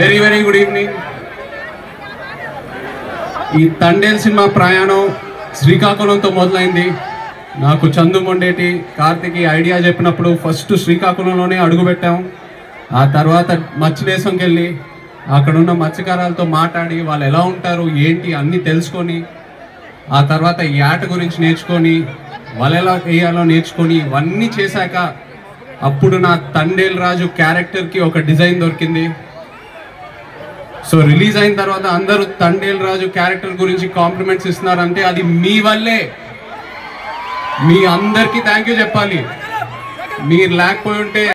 Very very good evening. ఈ Thandel cinema ప్రయాణం శ్రీకాకుళంతో మొదలైంది. నాకు చందు మొండేటి కార్తికి ఐడియా చెప్పినప్పుడు ఫస్ట్ శ్రీకాకుళంలోనే అడుగుపెట్టాం. ఆ తర్వాత మత్స్యదేశంకి వెళ్ళి అక్కడున్న మత్స్యకారులతో మాట్లాడి వాళ్ళు ఎలా ఉంటారు ఏంటి అన్నీ తెలుసుకొని, ఆ తర్వాత యాట గురించి నేర్చుకొని వాళ్ళు ఎలా వేయాలో నేర్చుకొని ఇవన్నీ చేశాక అప్పుడు నా తండేల్ రాజు క్యారెక్టర్కి ఒక డిజైన్ దొరికింది. సో రిలీజ్ అయిన తర్వాత అందరూ తండేల్ రాజు క్యారెక్టర్ గురించి కాంప్లిమెంట్స్ ఇస్తున్నారంటే అది మీ వల్లే. మీ అందరికీ థ్యాంక్ యూ చెప్పాలి. మీరు లేకపోయి ఉంటే